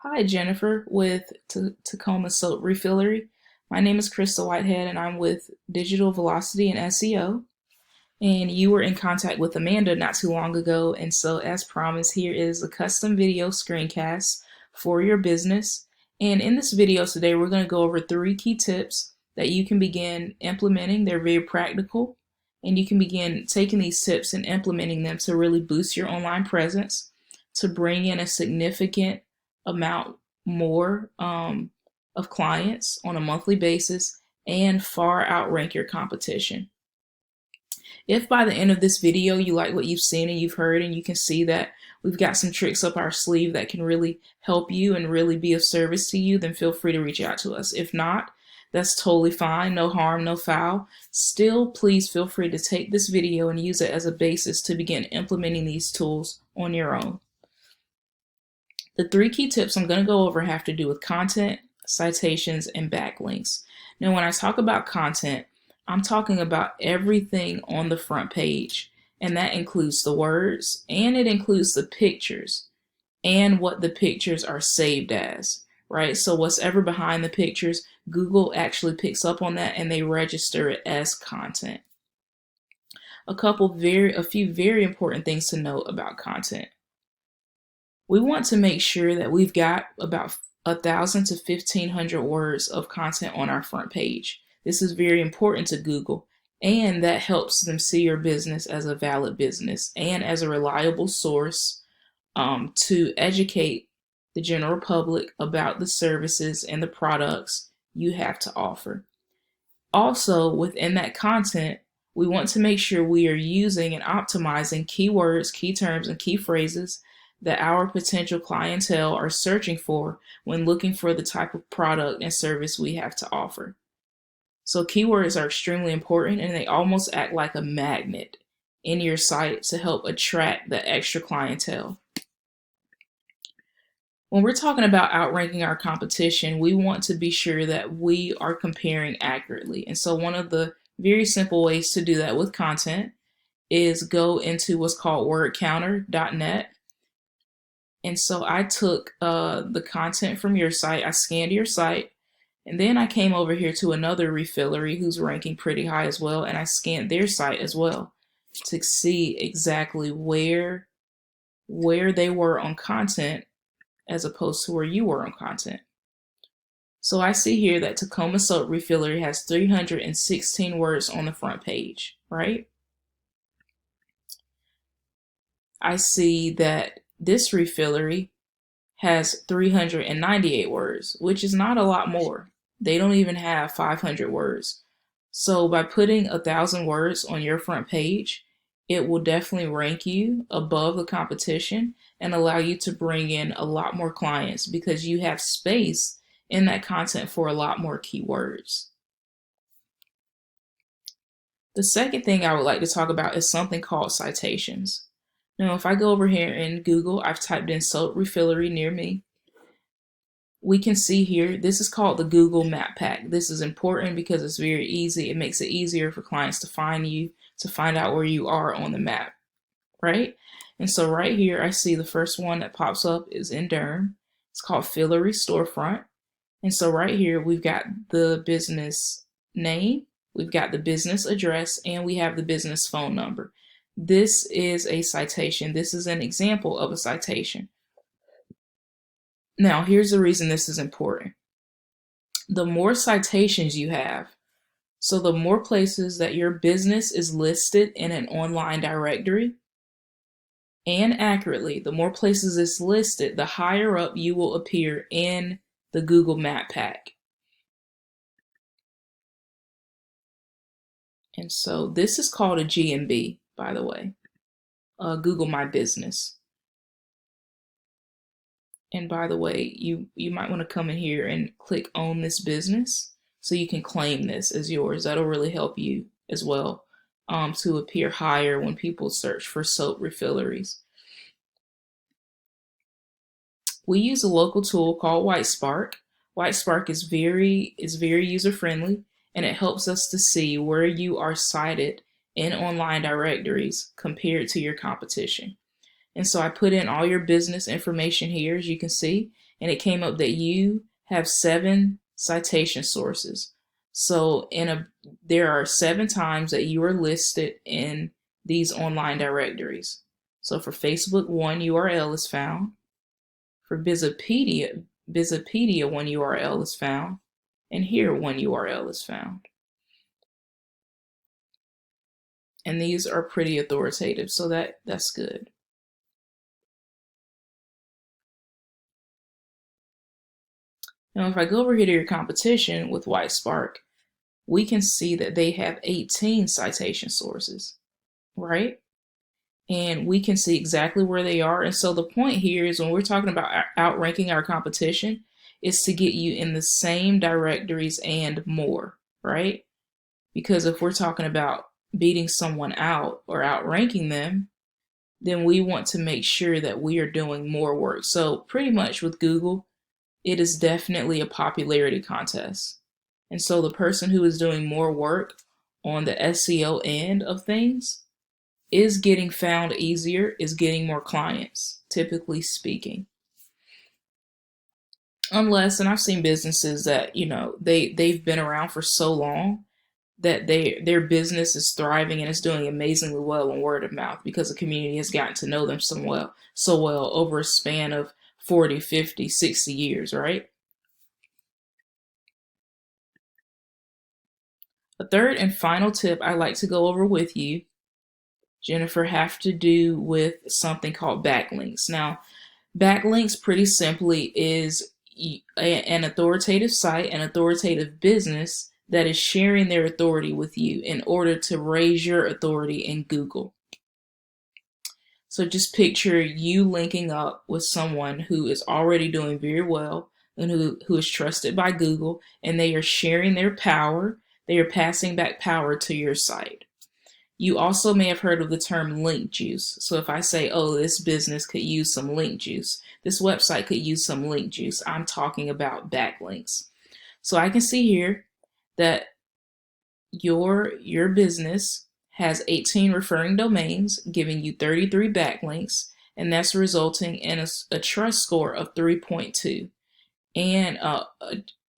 Hi, Jennifer with Tacoma Soap Refillery. My name is Krista Whitehead, and I'm with Digital Velocity and SEO. And you were in contact with Amanda not too long ago. And so, as promised, here is a custom video screencast for your business. And in this video today, we're going to go over 3 key tips that you can begin implementing. They're very practical, and you can begin taking these tips and implementing them to really boost your online presence, to bring in a significant amount more of clients on a monthly basis, and far outrank your competition. If by the end of this video you like what you've seen and you've heard, and you can see that we've got some tricks up our sleeve that can really help you and really be of service to you, then feel free to reach out to us. If not, that's totally fine. No harm, no foul. Still, please feel free to take this video and use it as a basis to begin implementing these tools on your own. The 3 key tips I'm going to go over have to do with content, citations, and backlinks. Now, when I talk about content, I'm talking about everything on the front page, and that includes the words, and it includes the pictures, and what the pictures are saved as, right? So what's ever behind the pictures, Google actually picks up on that and they register it as content. A few very important things to note about content. We want to make sure that we've got about 1,000 to 1,500 words of content on our front page. This is very important to Google, and that helps them see your business as a valid business and as a reliable source to educate the general public about the services and the products you have to offer. Also, within that content, we want to make sure we are using and optimizing keywords, key terms, and key phrases that our potential clientele are searching for when looking for the type of product and service we have to offer. So keywords are extremely important, and they almost act like a magnet in your site to help attract the extra clientele. When we're talking about outranking our competition, we want to be sure that we are comparing accurately. And so one of the very simple ways to do that with content is go into what's called wordcounter.net. And so I took the content from your site, I scanned your site, and then I came over here to another Refillery who's ranking pretty high as well, and I scanned their site as well to see exactly where they were on content as opposed to where you were on content. So I see here that Tacoma Soap Refillery has 316 words on the front page, right? I see that this Refillery has 398 words, which is not a lot more. They don't even have 500 words. So by putting 1,000 words on your front page, it will definitely rank you above the competition and allow you to bring in a lot more clients because you have space in that content for a lot more keywords. The second thing I would like to talk about is something called citations. Now, if I go over here in Google, I've typed in soap refillery near me. We can see here, this is called the Google Map Pack. This is important because it's very easy. It makes it easier for clients to find you, to find out where you are on the map, right? And so right here, I see the first one that pops up is in Durham. It's called Refillery Storefront. And so right here, we've got the business name, we've got the business address, and we have the business phone number. This is a citation. This is an example of a citation. Now, here's the reason this is important. The more citations you have, so the more places that your business is listed in an online directory, and accurately, the more places it's listed, the higher up you will appear in the Google Map Pack. And so this is called a GMB, by the way, Google My Business. And by the way, you might want to come in here and click Own This Business so you can claim this as yours. That'll really help you as well to appear higher when people search for soap refilleries. We use a local tool called WhiteSpark. WhiteSpark is very user-friendly, and it helps us to see where you are cited in online directories compared to your competition. And so I put in all your business information here, as you can see, and it came up that you have 7 citation sources. So there are 7 times that you are listed in these online directories. So for Facebook, 1 URL is found. For Bizopedia, 1 URL is found. And here 1 URL is found. And these are pretty authoritative, so that's good. Now, if I go over here to your competition with WhiteSpark, we can see that they have 18 citation sources, right? And we can see exactly where they are. And so the point here is when we're talking about outranking our competition is to get you in the same directories and more, right? Because if we're talking about beating someone out or outranking them, then we want to make sure that we are doing more work. So pretty much with Google, it is definitely a popularity contest. And so the person who is doing more work on the SEO end of things is getting found easier, is getting more clients, typically speaking. Unless, and I've seen businesses that, they've been around for so long that their business is thriving and it's doing amazingly well on word of mouth because the community has gotten to know them so well over a span of 40, 50, 60 years, right? A third and final tip I like to go over with you, Jennifer, have to do with something called backlinks. Now, backlinks pretty simply is an authoritative site, an authoritative business that is sharing their authority with you in order to raise your authority in Google. So just picture you linking up with someone who is already doing very well and who is trusted by Google, and they are sharing their power. They are passing back power to your site. You also may have heard of the term link juice. So if I say, oh, this business could use some link juice, this website could use some link juice, I'm talking about backlinks. So I can see here that your business has 18 referring domains, giving you 33 backlinks, and that's resulting in a trust score of 3.2 and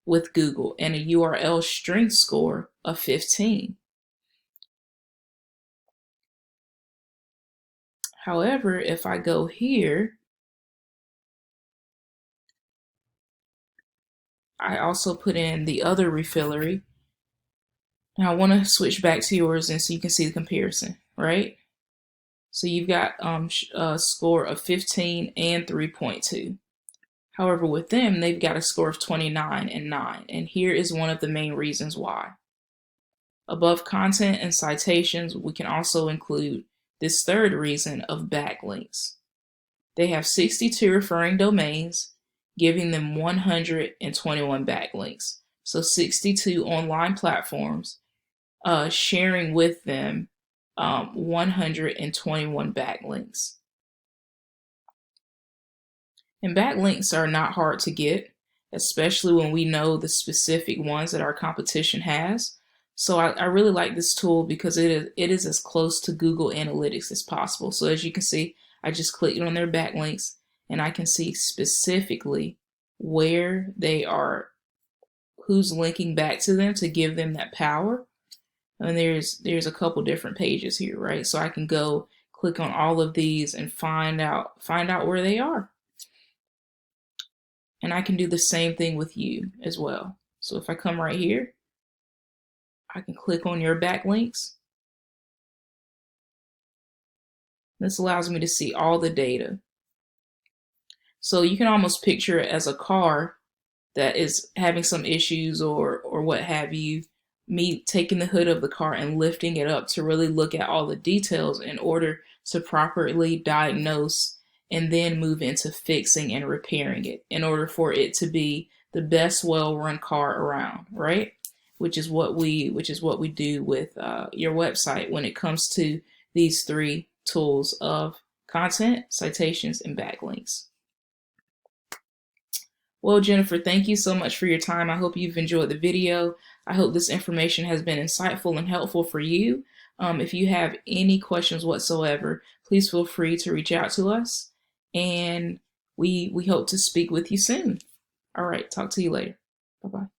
with Google, and a URL strength score of 15. However, if I go here, I also put in the other Refillery. Now I want to switch back to yours and so you can see the comparison, right? So you've got a score of 15 and 3.2. However, with them, they've got a score of 29 and 9. And here is one of the main reasons why. Above content and citations, we can also include this third reason of backlinks. They have 62 referring domains, giving them 121 backlinks. So 62 online platforms sharing with them 121 backlinks. And backlinks are not hard to get, especially when we know the specific ones that our competition has. So I really like this tool because it is as close to Google Analytics as possible. So as you can see, I just clicked on their backlinks and I can see specifically where they are, who's linking back to them to give them that power. And there's a couple different pages here, right? So I can go click on all of these and find out where they are. And I can do the same thing with you as well. So if I come right here, I can click on your backlinks. This allows me to see all the data. So you can almost picture it as a car that is having some issues or what have you, me taking the hood of the car and lifting it up to really look at all the details in order to properly diagnose and then move into fixing and repairing it in order for it to be the best well-run car around, right? Which is what we do with your website when it comes to these 3 tools of content, citations, and backlinks. Well, Jennifer, thank you so much for your time. I hope you've enjoyed the video. I hope this information has been insightful and helpful for you. If you have any questions whatsoever, please feel free to reach out to us. And we hope to speak with you soon. All right, talk to you later. Bye bye.